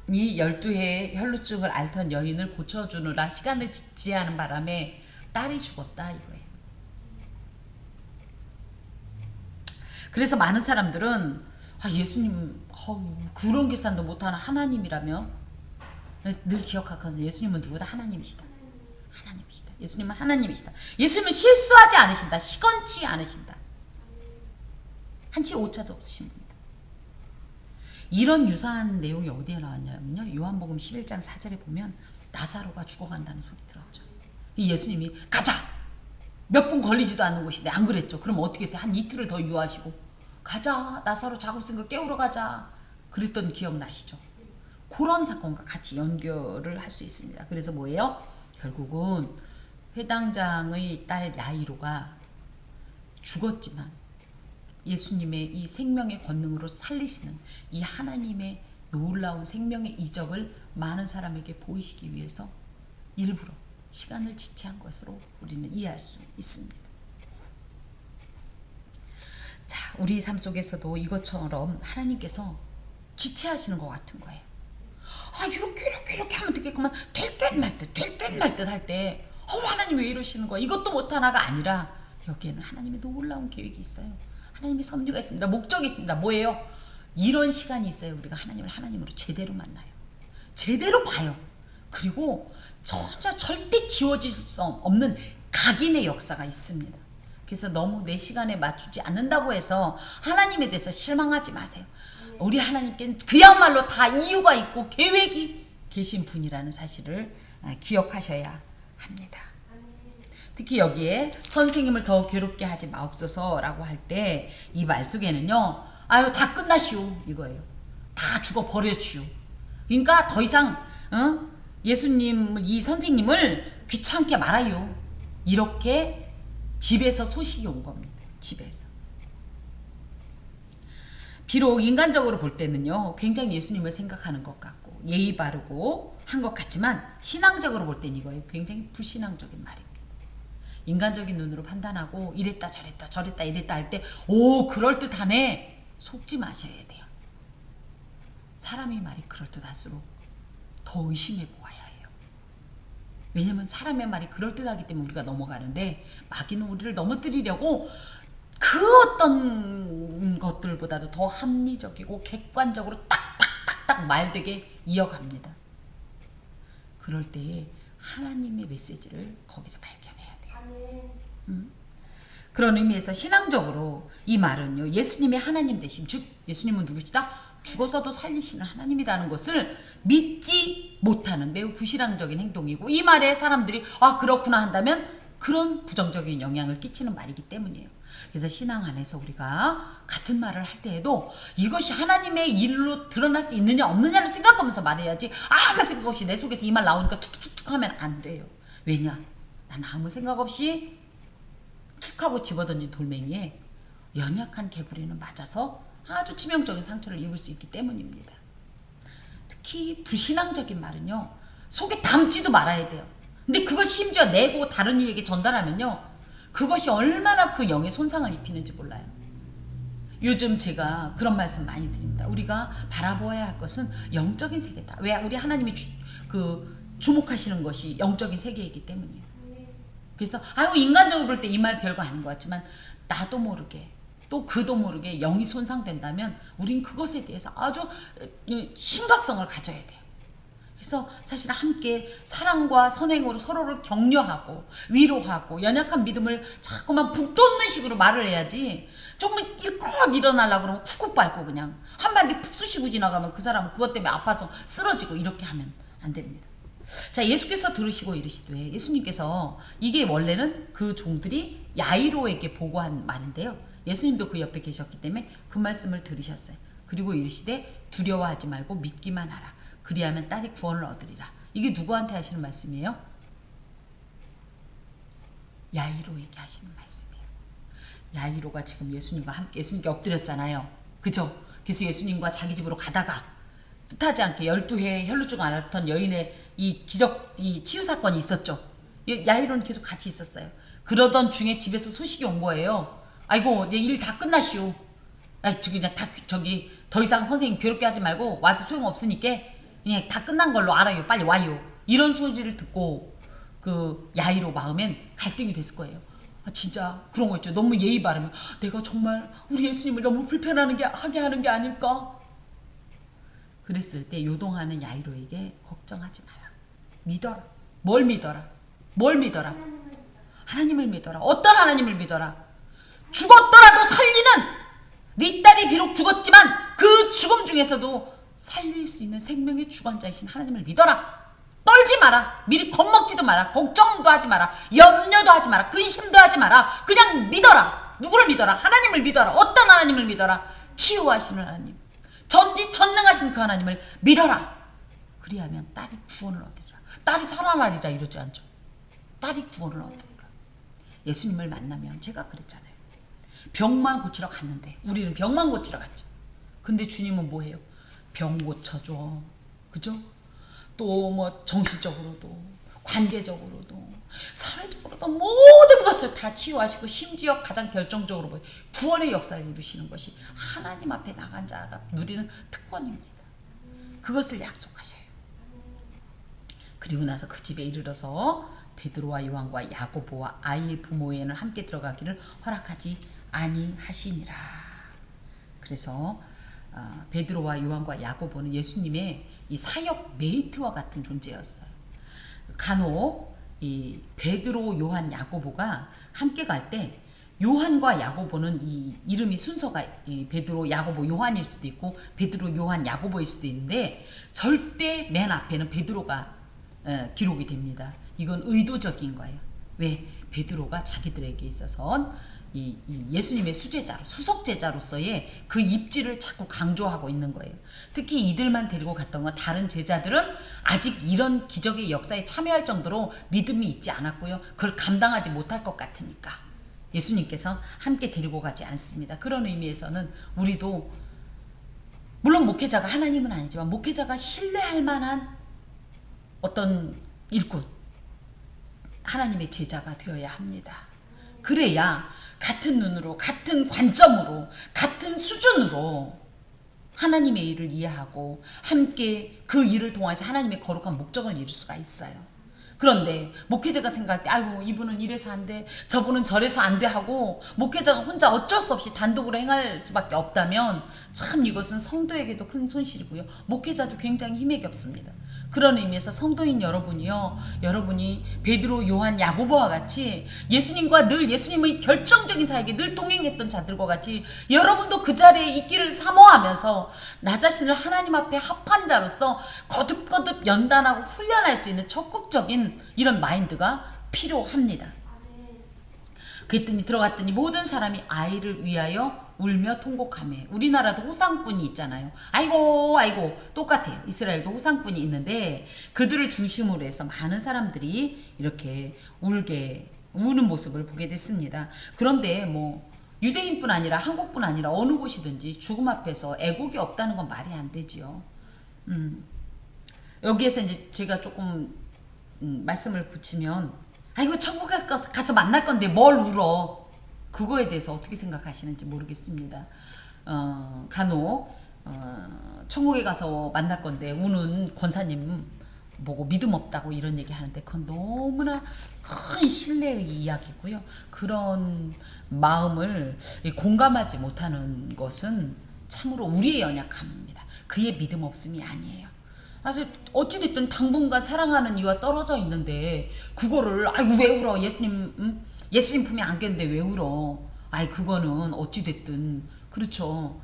이 12해의 혈루증을 앓던 여인을 고쳐주느라 시간을 지체하는 바람에 딸이 죽었다 이거예요. 그래서 많은 사람들은 예수님 그런 계산도 못하는 하나님이라며 늘 기억하면서 예수님은 누구다? 하나님이시다. 하나님이시다. 예수님은 하나님이시다. 예수님은 실수하지 않으신다. 시건치 않으신다. 한치 오차도 없으신 분이다. 이런 유사한 내용이 어디에 나왔냐면요, 요한복음 11장 4절에 보면 나사로가 죽어간다는 소리 들었죠. 예수님이 가자! 몇 분 걸리지도 않는 곳인데 안 그랬죠. 그럼 어떻게 했어요? 한 이틀을 더 유하시고 가자, 나사로 자고 있은 거 깨우러 가자 그랬던 기억 나시죠? 그런 사건과 같이 연결을 할 수 있습니다. 그래서 뭐예요? 결국은 회당장의 딸 야이로가 죽었지만 예수님의 이 생명의 권능으로 살리시는 이 하나님의 놀라운 생명의 이적을 많은 사람에게 보이시기 위해서 일부러 시간을 지체한 것으로 우리는 이해할 수 있습니다. 자, 우리 삶 속에서도 이것처럼 하나님께서 지체하시는 것 같은 거예요. 이렇게 하면 되겠구만. 될 듯 말 듯 할 때 하나님 왜 이러시는 거야? 이것도 못하나가 아니라 여기에는 하나님의 놀라운 계획이 있어요. 하나님의 섭리가 있습니다. 목적이 있습니다. 뭐예요? 이런 시간이 있어요. 우리가 하나님을 하나님으로 제대로 만나요. 제대로 봐요. 그리고 전혀 절대 지워질 수 없는 각인의 역사가 있습니다. 그래서 너무 내 시간에 맞추지 않는다고 해서 하나님에 대해서 실망하지 마세요. 우리 하나님께는 그야말로 다 이유가 있고 계획이 계신 분이라는 사실을 기억하셔야 합니다. 특히 여기에 선생님을 더 괴롭게 하지 마옵소서라고 할 때 이 말 속에는요, 다 끝나시오 이거예요. 다 죽어버렸슈. 그러니까 더 이상 예수님 이 선생님을 귀찮게 말아요. 이렇게 집에서 소식이 온 겁니다. 집에서. 비록 인간적으로 볼 때는요, 굉장히 예수님을 생각하는 것 같고 예의 바르고 한 것 같지만 신앙적으로 볼 때는 이거예요. 굉장히 불신앙적인 말입니다. 인간적인 눈으로 판단하고 이랬다 저랬다 이랬다 할 때 그럴듯하네 속지 마셔야 돼요. 사람의 말이 그럴듯할수록 더 의심해 보아야 해요. 왜냐면 사람의 말이 그럴듯하기 때문에 우리가 넘어가는데 마귀는 우리를 넘어뜨리려고 그 어떤 것들보다도 더 합리적이고 객관적으로 딱딱딱딱 말되게 이어갑니다. 그럴 때 하나님의 메시지를 거기서 발견해야 돼요. 그런 의미에서 신앙적으로 이 말은요, 예수님의 하나님 되심, 즉 예수님은 누구시다? 죽어서도 살리시는 하나님이라는 것을 믿지 못하는 매우 부신앙적인 행동이고, 이 말에 사람들이 아 그렇구나 한다면 그런 부정적인 영향을 끼치는 말이기 때문이에요. 그래서 신앙 안에서 우리가 같은 말을 할 때에도 이것이 하나님의 일로 드러날 수 있느냐 없느냐를 생각하면서 말해야지, 아무 생각 없이 내 속에서 이 말 나오니까 툭툭툭 하면 안 돼요. 왜냐? 난 아무 생각 없이 툭 하고 집어던진 돌멩이에 연약한 개구리는 맞아서 아주 치명적인 상처를 입을 수 있기 때문입니다. 특히 부신앙적인 말은요, 속에 담지도 말아야 돼요. 근데 그걸 심지어 내고 다른 이에게 전달하면요, 그것이 얼마나 그 영에 손상을 입히는지 몰라요. 요즘 제가 그런 말씀 많이 드립니다. 우리가 바라보아야 할 것은 영적인 세계다. 왜? 우리 하나님이 주목하시는 것이 영적인 세계이기 때문이에요. 그래서 아유 인간적으로 볼 때 이 말 별거 아닌 것 같지만, 나도 모르게 또 그도 모르게 영이 손상된다면 우린 그것에 대해서 아주 심각성을 가져야 돼요. 그래서 사실 함께 사랑과 선행으로 서로를 격려하고 위로하고 연약한 믿음을 자꾸만 북돋는 식으로 말을 해야지, 조금 일컷 일어나려고 그러면 쿡쿡 밟고 그냥 한마디 푹 쑤시고 지나가면 그 사람은 그것 때문에 아파서 쓰러지고, 이렇게 하면 안 됩니다. 자, 예수께서 들으시고 이르시되, 예수님께서 이게 원래는 그 종들이 야이로에게 보고한 말인데요, 예수님도 그 옆에 계셨기 때문에 그 말씀을 들으셨어요. 그리고 이르시되 두려워하지 말고 믿기만 하라. 그리하면 딸이 구원을 얻으리라. 이게 누구한테 하시는 말씀이에요? 야이로에게 하시는 말씀이에요. 야이로가 지금 예수님과 함께 예수님께 엎드렸잖아요. 그죠? 그래서 예수님과 자기 집으로 가다가 뜻하지 않게 12해 혈루증 앓았던 여인의 이 기적, 이 치유 사건이 있었죠. 야이로는 계속 같이 있었어요. 그러던 중에 집에서 소식이 온 거예요. 아이고 이제 일 다 끝났슈. 그냥 저기 더 이상 선생님 괴롭게 하지 말고 와도 소용없으니까 그냥 다 끝난 걸로 알아요. 빨리 와요. 이런 소리를 듣고 그 야이로 마음엔 갈등이 됐을 거예요. 아, 진짜 그런 거 있죠. 너무 예의 바르면 내가 정말 우리 예수님을 너무 불편하게 하는 게 아닐까? 그랬을 때 요동하는 야이로에게 걱정하지 마라. 믿어라. 뭘 믿어라? 뭘 믿어라? 하나님을 믿어라. 어떤 하나님을 믿어라? 죽었더라도 살리는, 네 딸이 비록 죽었지만 그 죽음 중에서도 살릴 수 있는 생명의 주관자이신 하나님을 믿어라. 떨지 마라. 미리 겁먹지도 마라. 걱정도 하지 마라. 염려도 하지 마라. 근심도 하지 마라. 그냥 믿어라. 누구를 믿어라? 하나님을 믿어라. 어떤 하나님을 믿어라? 치유하시는 하나님, 전지전능하신 그 하나님을 믿어라. 그리하면 딸이 구원을 얻으리라. 딸이 살아나리라 이러지 않죠. 딸이 구원을 얻으리라. 예수님을 만나면, 제가 그랬잖아요, 병만 고치러 갔는데, 우리는 병만 고치러 갔죠. 근데 주님은 뭐해요? 병 고쳐줘. 그죠? 또 뭐 정신적으로도 관계적으로도 사회적으로도 모든 것을 다 치유하시고, 심지어 가장 결정적으로 뭐 구원의 역사를 이루시는 것이 하나님 앞에 나간 자가 누리는 특권입니다. 그것을 약속하셔요. 그리고 나서 그 집에 이르러서 베드로와 요한과 야고보와 아이의 부모에는 함께 들어가기를 허락하지 아니하시니라. 그래서 베드로와 요한과 야고보는 예수님의 이 사역 메이트와 같은 존재였어요. 간혹 이 베드로, 요한, 야고보가 함께 갈 때 요한과 야고보는 이 이름이 순서가 이 베드로, 야고보, 요한일 수도 있고 베드로, 요한, 야고보일 수도 있는데, 절대 맨 앞에는 베드로가 기록이 됩니다. 이건 의도적인 거예요. 왜? 베드로가 자기들에게 있어서 이 예수님의 수제자로, 수석제자로서의 그 입지를 자꾸 강조하고 있는 거예요. 특히 이들만 데리고 갔던 건 다른 제자들은 아직 이런 기적의 역사에 참여할 정도로 믿음이 있지 않았고요. 그걸 감당하지 못할 것 같으니까 예수님께서 함께 데리고 가지 않습니다. 그런 의미에서는 우리도 물론 목회자가 하나님은 아니지만 목회자가 신뢰할 만한 어떤 일꾼, 하나님의 제자가 되어야 합니다. 그래야 같은 눈으로, 같은 관점으로, 같은 수준으로 하나님의 일을 이해하고 함께 그 일을 통해서 하나님의 거룩한 목적을 이룰 수가 있어요. 그런데 목회자가 생각할 때 아이고 이분은 이래서 안 돼, 저분은 저래서 안 돼 하고 목회자가 혼자 어쩔 수 없이 단독으로 행할 수밖에 없다면 참 이것은 성도에게도 큰 손실이고요. 목회자도 굉장히 힘이 겹습니다. 그런 의미에서 성도인 여러분이요, 여러분이 베드로, 요한, 야고보와 같이 예수님과 늘 예수님의 결정적인 사역에 늘 동행했던 자들과 같이 여러분도 그 자리에 있기를 사모하면서 나 자신을 하나님 앞에 합한 자로서 거듭거듭 연단하고 훈련할 수 있는 적극적인 이런 마인드가 필요합니다. 그랬더니 들어갔더니 모든 사람이 아이를 위하여 울며 통곡하며. 우리나라도 호상꾼이 있잖아요. 아이고 아이고 똑같아요. 이스라엘도 호상꾼이 있는데 그들을 중심으로 해서 많은 사람들이 이렇게 우는 모습을 보게 됐습니다. 그런데 뭐 유대인뿐 아니라 한국뿐 아니라 어느 곳이든지 죽음 앞에서 애곡이 없다는 건 말이 안 되지요. 여기에서 이제 제가 조금 말씀을 붙이면 아이고 천국에 가서 만날 건데 뭘 울어. 그거에 대해서 어떻게 생각하시는지 모르겠습니다. 간혹 천국에 가서 만날 건데 우는 권사님 보고 믿음 없다고 이런 얘기 하는데 그건 너무나 큰 신뢰의 이야기고요. 그런 마음을 공감하지 못하는 것은 참으로 우리의 연약함입니다. 그의 믿음 없음이 아니에요. 어찌됐든 당분간 사랑하는 이와 떨어져 있는데 그거를 아이고 왜 울어, 예수님 품에 안겼는데 왜 울어. 아이 그거는 어찌됐든 그렇죠.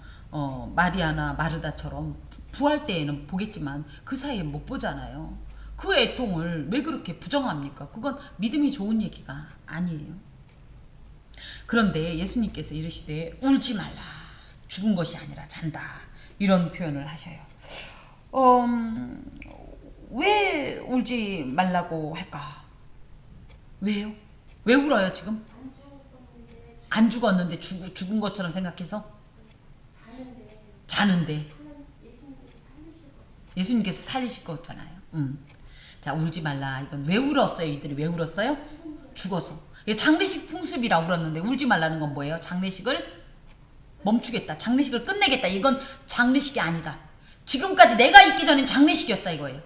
마리아나 마르다처럼 부활 때에는 보겠지만 그 사이에 못 보잖아요. 그 애통을 왜 그렇게 부정합니까? 그건 믿음이 좋은 얘기가 아니에요. 그런데 예수님께서 이르시되 울지 말라, 죽은 것이 아니라 잔다, 이런 표현을 하셔요. 왜 울지 말라고 할까? 왜요? 왜 울어요 지금? 안 죽었는데 죽은 것처럼 생각해서? 자는데 예수님께서 살리실 거잖아요. 자, 울지 말라. 이건 왜 울었어요? 이들이 왜 울었어요? 죽어서. 장례식 풍습이라 울었는데 울지 말라는 건 뭐예요? 장례식을 멈추겠다, 장례식을 끝내겠다. 이건 장례식이 아니다. 지금까지 내가 있기 전엔 장례식이었다 이거예요.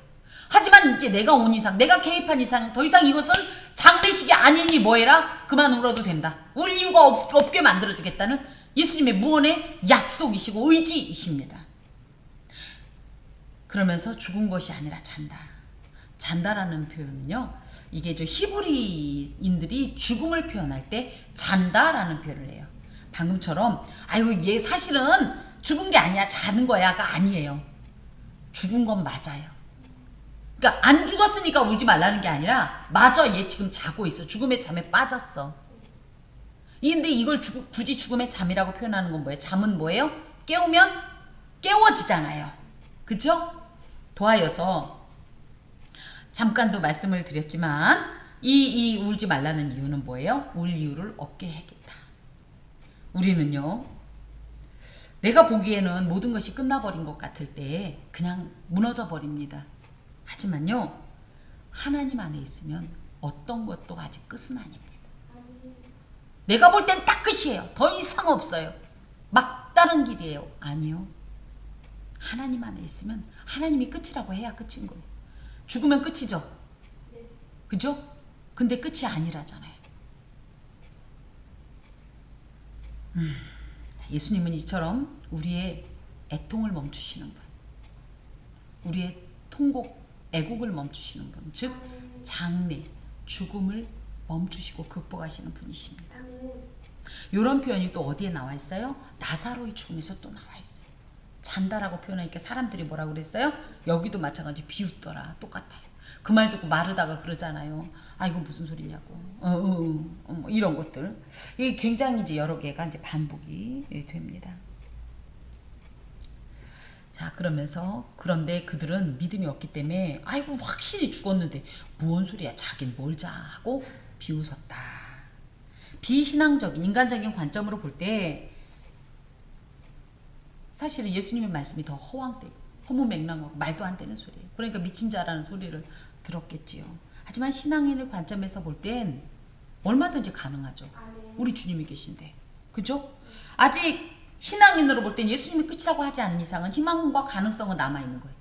하지만 이제 내가 온 이상, 내가 개입한 이상 더 이상 이것은 장례식이 아니니 뭐해라? 그만 울어도 된다. 울 이유가 없게 만들어주겠다는 예수님의 무언의 약속이시고 의지이십니다. 그러면서 죽은 것이 아니라 잔다. 잔다라는 표현은요, 이게 저 히브리인들이 죽음을 표현할 때 잔다라는 표현을 해요. 방금처럼 아이고 얘 사실은 죽은 게 아니야, 자는 거야가 아니에요. 죽은 건 맞아요. 그러니까 안 죽었으니까 울지 말라는 게 아니라 맞아, 얘 지금 자고 있어. 죽음의 잠에 빠졌어. 근데 이걸 굳이 죽음의 잠이라고 표현하는 건 뭐예요? 잠은 뭐예요? 깨우면 깨워지잖아요. 그쵸? 더하여서 잠깐도 말씀을 드렸지만 이 울지 말라는 이유는 뭐예요? 울 이유를 없게 하겠다. 우리는요, 내가 보기에는 모든 것이 끝나버린 것 같을 때 그냥 무너져 버립니다. 하지만요, 하나님 안에 있으면 어떤 것도 아직 끝은 아닙니다. 내가 볼 땐 딱 끝이에요. 더 이상 없어요. 막다른 길이에요. 아니요. 하나님 안에 있으면 하나님이 끝이라고 해야 끝인 거예요. 죽으면 끝이죠. 그죠? 근데 끝이 아니라잖아요. 예수님은 이처럼 우리의 애통을 멈추시는 분, 우리의 통곡, 애곡을 멈추시는 분, 즉 장례, 죽음을 멈추시고 극복하시는 분이십니다. 이런 표현이 또 어디에 나와 있어요? 나사로의 죽음에서 또 나와 있어요. 잔다라고 표현하니까 사람들이 뭐라고 그랬어요? 여기도 마찬가지 비웃더라. 똑같아요. 그 말 듣고 마르다가 그러잖아요. 아 이거 무슨 소리냐고. 이런 것들. 이게 굉장히 이제 여러 개가 이제 반복이 됩니다. 자, 그러면서 그런데 그들은 믿음이 없기 때문에 아이고 확실히 죽었는데 무슨 소리야, 자긴 뭘 자 하고 비웃었다. 비신앙적인 인간적인 관점으로 볼 때 사실은 예수님의 말씀이 더 허황되고 허무맹랑하고 말도 안 되는 소리예요. 그러니까 미친 자라는 소리를 들었겠지요. 하지만 신앙인의 관점에서 볼 땐 얼마든지 가능하죠. 우리 주님이 계신데. 그죠? 아직 신앙인으로 볼 땐 예수님이 끝이라고 하지 않는 이상은 희망과 가능성은 남아있는 거예요.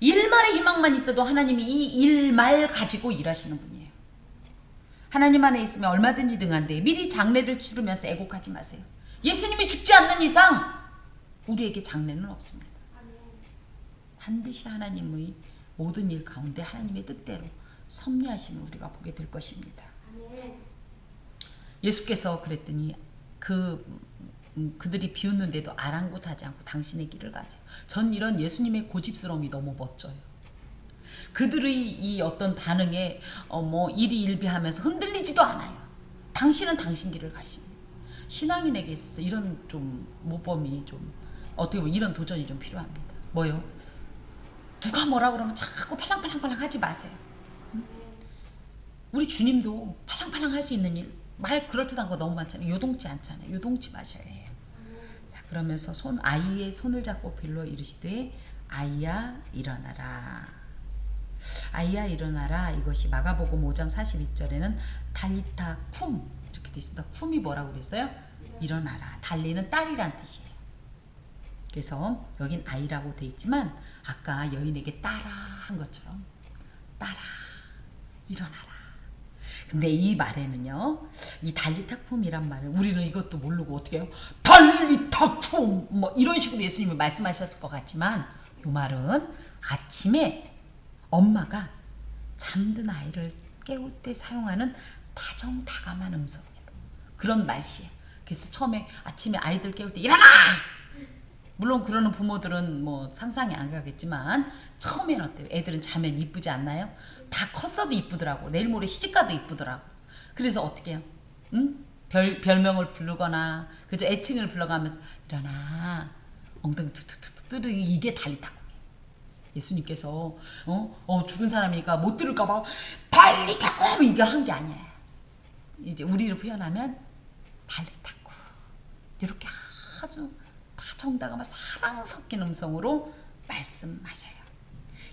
일말의 희망만 있어도 하나님이 이 일말 가지고 일하시는 분이에요. 하나님 안에 있으면 얼마든지 능한데 미리 장래를 치르면서 애곡하지 마세요. 예수님이 죽지 않는 이상 우리에게 장래는 없습니다. 반드시 하나님의 모든 일 가운데 하나님의 뜻대로 섭리하심을 우리가 보게 될 것입니다. 예수께서 그랬더니 그들이 비웃는데도 아랑곳하지 않고 당신의 길을 가세요. 전 이런 예수님의 고집스러움이 너무 멋져요. 그들의 이 어떤 반응에 일희일비하면서 흔들리지도 않아요. 당신은 당신 길을 가십니다. 신앙인에게 있어서 이런 좀 모범이 좀 어떻게 보면 이런 도전이 좀 필요합니다. 뭐요? 누가 뭐라 그러면 자꾸 팔랑팔랑 하지 마세요. 우리 주님도 팔랑팔랑 할 수 있는 일, 말 그럴듯한 거 너무 많잖아요. 요동치 않잖아요. 요동치 마셔야 해요. 자, 그러면서 아이의 손을 잡고 빌어 이르시되 아이야 일어나라. 아이야 일어나라. 이것이 마가복음 5장 42절에는 달리타 쿰 이렇게 되어 있습니다. 쿰이 뭐라고 그랬어요? 일어나라. 달리는 딸이란 뜻이에요. 그래서 여긴 아이라고 돼 있지만 아까 여인에게 따라 한 것처럼 따라 일어나라. 근데 이 말에는요, 이 달리타쿰이란 말은 우리는 이것도 모르고 어떻게 해요? 달리타쿰 뭐 이런 식으로 예수님이 말씀하셨을 것 같지만 이 말은 아침에 엄마가 잠든 아이를 깨울 때 사용하는 다정다감한 음성이에요. 그런 말씨예요. 그래서 처음에 아침에 아이들 깨울 때 일어나! 물론 그러는 부모들은 뭐 상상이 안 가겠지만 처음에는 어때요? 애들은 자면 이쁘지 않나요? 다 컸어도 이쁘더라고. 내일 모레 시집가도 이쁘더라고. 그래서 어떻게 해요? 응? 별명을 부르거나 그죠? 애칭을 불러가면서 일어나 엉덩이 툭툭툭 이게 달리타쿰이에요. 예수님께서 죽은 사람이니까 못 들을까봐 달리타쿰 이게 한 게 아니에요. 이제 우리로 표현하면 달리타쿰 이렇게 아주 다정다감한 사랑 섞인 음성으로 말씀하셔요.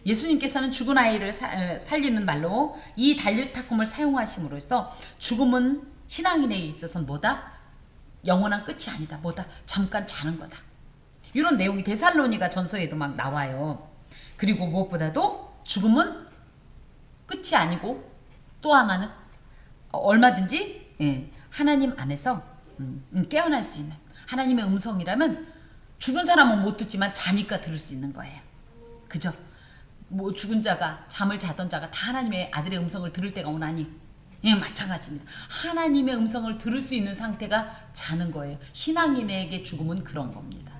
예수님께서는 죽은 아이를 살리는 말로 이 달리타쿰을 사용하심으로써 죽음은 신앙인에 있어서는 뭐다? 영원한 끝이 아니다. 뭐다? 잠깐 자는 거다. 이런 내용이 데살로니가 전서에도 막 나와요. 그리고 무엇보다도 죽음은 끝이 아니고 또 하나는 얼마든지 하나님 안에서 깨어날 수 있는 하나님의 음성이라면 죽은 사람은 못 듣지만 자니까 들을 수 있는 거예요. 그죠? 뭐 죽은 자가 잠을 자던 자가 다 하나님의 아들의 음성을 들을 때가 오나니 마찬가지입니다. 하나님의 음성을 들을 수 있는 상태가 자는 거예요. 신앙인에게 죽음은 그런 겁니다.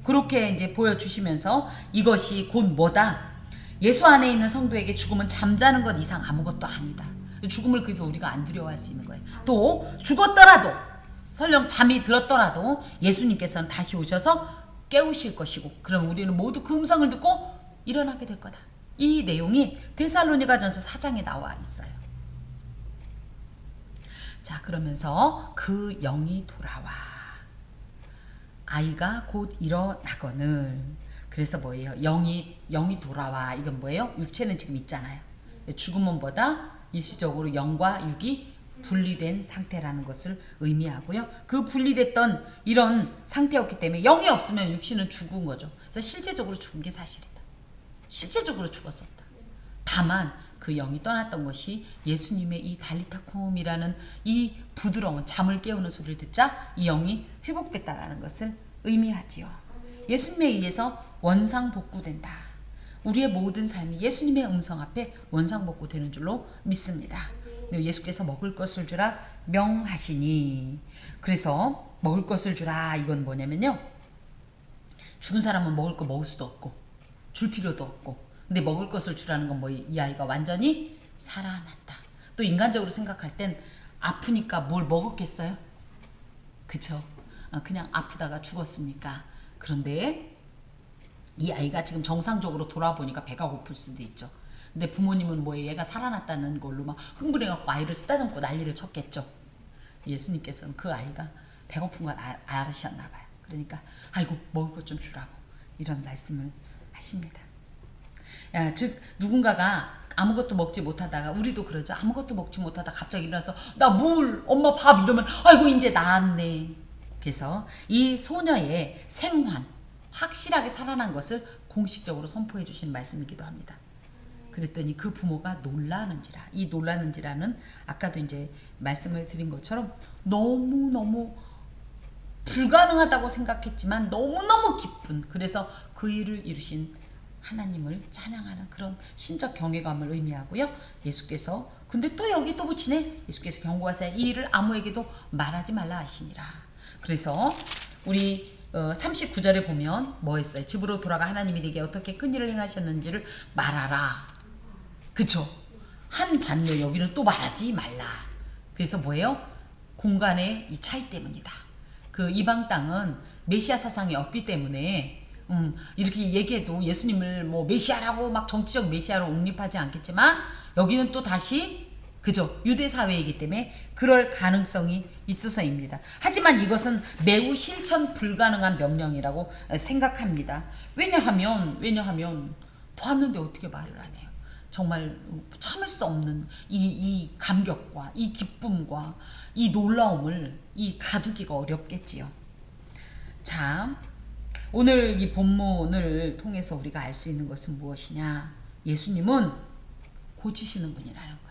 그렇게 이제 보여주시면서 이것이 곧 뭐다? 예수 안에 있는 성도에게 죽음은 잠자는 것 이상 아무것도 아니다. 죽음을 그래서 우리가 안 두려워할 수 있는 거예요. 또 죽었더라도 설령 잠이 들었더라도 예수님께서는 다시 오셔서 깨우실 것이고 그럼 우리는 모두 그 음성을 듣고 일어나게 될 거다. 이 내용이 데살로니가전서 4장에 나와 있어요. 자, 그러면서 그 영이 돌아와 아이가 곧 일어나거늘. 그래서 뭐예요? 영이 돌아와. 이건 뭐예요? 육체는 지금 있잖아요. 죽음은 뭐다? 일시적으로 영과 육이 분리된 상태라는 것을 의미하고요. 그 분리됐던 이런 상태였기 때문에 영이 없으면 육신은 죽은 거죠. 그래서 실제적으로 죽은 게 사실이다. 실제적으로 죽었었다. 다만 그 영이 떠났던 것이 예수님의 이 달리타쿰이라는 이 부드러운 잠을 깨우는 소리를 듣자 이 영이 회복됐다라는 것을 의미하지요. 예수님에 의해서 원상복구된다. 우리의 모든 삶이 예수님의 음성 앞에 원상복구되는 줄로 믿습니다. 예수께서 먹을 것을 주라 명하시니. 그래서 먹을 것을 주라 이건 뭐냐면요, 죽은 사람은 먹을 거 먹을 수도 없고 줄 필요도 없고, 근데 먹을 것을 주라는 건 뭐 이 아이가 완전히 살아났다. 또 인간적으로 생각할 땐 아프니까 뭘 먹었겠어요? 그쵸? 그냥 아프다가 죽었으니까. 그런데 이 아이가 지금 정상적으로 돌아보니까 배가 고플 수도 있죠. 근데 부모님은 뭐예요? 얘가 살아났다는 걸로 막 흥분해갖고 아이를 쓰다듬고 난리를 쳤겠죠. 예수님께서는 그 아이가 배고픈 걸 아셨나 봐요. 그러니까 아이고 먹을 것 좀 주라고 이런 말씀을 하십니다. 즉 누군가가 아무것도 먹지 못하다가, 우리도 그러죠. 아무것도 먹지 못하다 갑자기 일어나서 나 물, 엄마 밥 이러면 아이고 이제 나았네. 그래서 이 소녀의 생환, 확실하게 살아난 것을 공식적으로 선포해 주신 말씀이기도 합니다. 그랬더니 그 부모가 놀라는지라, 이 놀라는지라는 아까도 이제 말씀을 드린 것처럼 너무너무 불가능하다고 생각했지만 너무너무 깊은, 그래서 그 일을 이루신 하나님을 찬양하는 그런 신적 경외감을 의미하고요. 예수께서 근데 또 여기 또 붙이네. 예수께서 경고하사 이 일을 아무에게도 말하지 말라 하시니라. 그래서 우리 39절에 보면 뭐 했어요? 집으로 돌아가 하나님이 네게 어떻게 큰 일을 행하셨는지를 말하라. 그쵸? 한 반면 여기는 또 말하지 말라. 그래서 뭐예요? 공간의 이 차이 때문이다. 그 이방 땅은 메시아 사상이 없기 때문에 이렇게 얘기해도 예수님을 뭐 메시아라고 막 정치적 메시아로 옹립하지 않겠지만 여기는 또 다시 그죠? 유대 사회이기 때문에 그럴 가능성이 있어서입니다. 하지만 이것은 매우 실천 불가능한 명령이라고 생각합니다. 왜냐하면 봤는데 어떻게 말을 안 해요? 정말 참을 수 없는 이 감격과 이 기쁨과 이 놀라움을 가두기가 어렵겠지요. 자, 오늘 이 본문을 통해서 우리가 알 수 있는 것은 무엇이냐? 예수님은 고치시는 분이라는 거예요.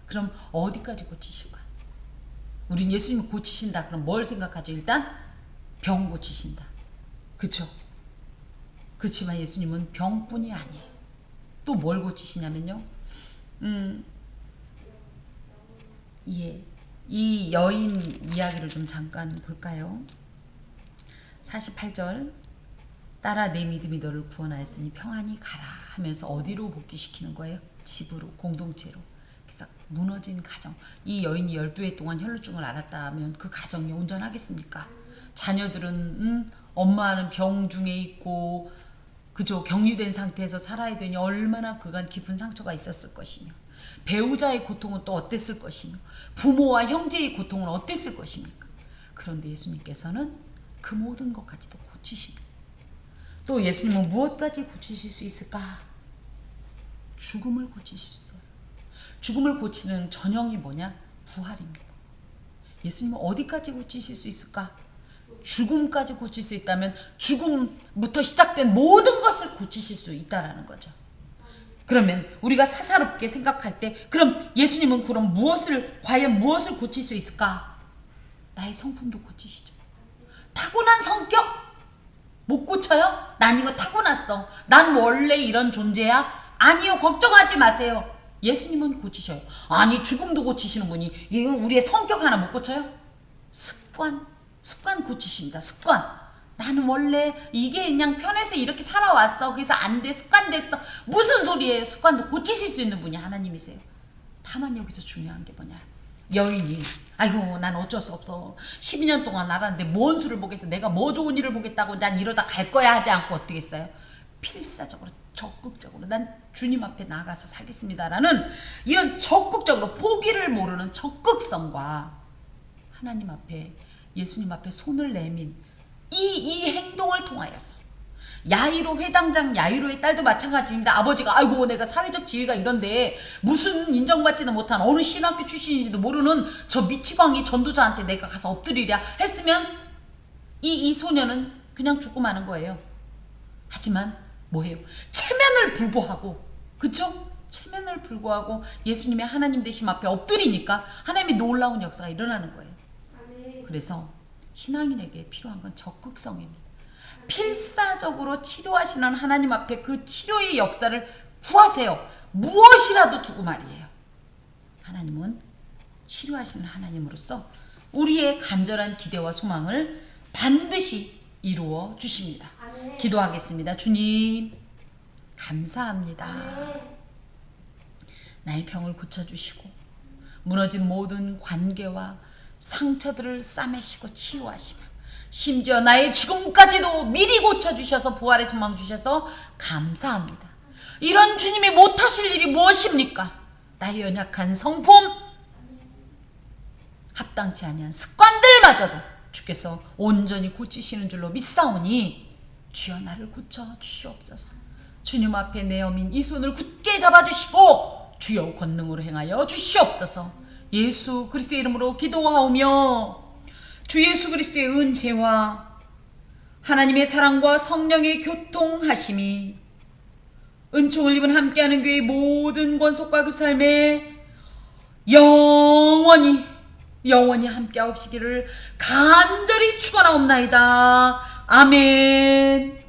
그럼 어디까지 고치실까? 우린 예수님이 고치신다 그럼 뭘 생각하죠? 일단 병 고치신다. 그쵸? 그렇지만 예수님은 병뿐이 아니에요. 또 뭘 고치시냐면요. 예, 이 여인 이야기를 좀 잠깐 볼까요? 48절 따라 내 믿음이 너를 구원하였으니 평안히 가라 하면서 어디로 복귀시키는 거예요? 집으로, 공동체로. 그래서 무너진 가정. 이 여인이 12해 동안 혈루증을 앓았다면 그 가정이 온전하겠습니까? 자녀들은 엄마는 병 중에 있고 그죠? 격리된 상태에서 살아야 되니 얼마나 그간 깊은 상처가 있었을 것이며 배우자의 고통은 또 어땠을 것이며 부모와 형제의 고통은 어땠을 것입니까? 그런데 예수님께서는 그 모든 것까지도 고치십니다. 또 예수님은 무엇까지 고치실 수 있을까? 죽음을 고치실 수 있어요. 죽음을 고치는 전형이 뭐냐? 부활입니다. 예수님은 어디까지 고치실 수 있을까? 죽음까지 고칠 수 있다면 죽음부터 시작된 모든 것을 고치실 수 있다라는 거죠. 그러면 우리가 사사롭게 생각할 때 그럼 예수님은 그럼 과연 무엇을 고칠 수 있을까? 나의 성품도 고치시죠. 타고난 성격? 못 고쳐요? 난 이거 타고났어. 난 원래 이런 존재야? 아니요. 걱정하지 마세요. 예수님은 고치셔요. 아니 죽음도 고치시는 분이 이거 우리의 성격 하나 못 고쳐요? 습관 고치십니다. 습관. 나는 원래 이게 그냥 편해서 이렇게 살아왔어. 그래서 안 돼. 습관 됐어. 무슨 소리예요? 습관도 고치실 수 있는 분이 하나님이세요. 다만 여기서 중요한 게 뭐냐? 여인이 아이고 난 어쩔 수 없어. 12년 동안 알았는데 뭔 수를 보겠어. 내가 뭐 좋은 일을 보겠다고 난 이러다 갈 거야 하지 않고 어떻게 했어요? 필사적으로 적극적으로 난 주님 앞에 나가서 살겠습니다라는 이런 적극적으로 포기를 모르는 적극성과 하나님 앞에 예수님 앞에 손을 내민 이 행동을 통하여서 야이로 회당장 야이로의 딸도 마찬가지입니다. 아버지가 아이고 내가 사회적 지위가 이런데 무슨 인정받지도 못한 어느 신학교 출신인지도 모르는 저 미치광이 전도자한테 내가 가서 엎드리랴 했으면 이 소녀는 그냥 죽고 마는 거예요. 하지만 뭐예요? 체면을 불구하고 그쵸? 체면을 불구하고 예수님의 하나님 되심 앞에 엎드리니까 하나님의 놀라운 역사가 일어나는 거예요. 그래서 신앙인에게 필요한 건 적극성입니다. 필사적으로 치료하시는 하나님 앞에 그 치료의 역사를 구하세요. 무엇이라도 두고 말이에요. 하나님은 치료하시는 하나님으로서 우리의 간절한 기대와 소망을 반드시 이루어 주십니다. 아멘. 기도하겠습니다. 주님 감사합니다. 아멘. 나의 병을 고쳐주시고 무너진 모든 관계와 상처들을 싸매시고 치유하시며 심지어 나의 죽음까지도 미리 고쳐주셔서 부활의 소망 주셔서 감사합니다. 이런 주님이 못하실 일이 무엇입니까? 나의 연약한 성품, 합당치 아니한 습관들마저도 주께서 온전히 고치시는 줄로 믿사오니 주여 나를 고쳐 주시옵소서. 주님 앞에 내 어민 이 손을 굳게 잡아주시고 주여 권능으로 행하여 주시옵소서. 예수 그리스도의 이름으로 기도하오며 주 예수 그리스도의 은혜와 하나님의 사랑과 성령의 교통하심이 은총을 입은 함께하는 교회의 모든 권속과 그 삶에 영원히 함께하옵시기를 간절히 축원하옵나이다. 아멘.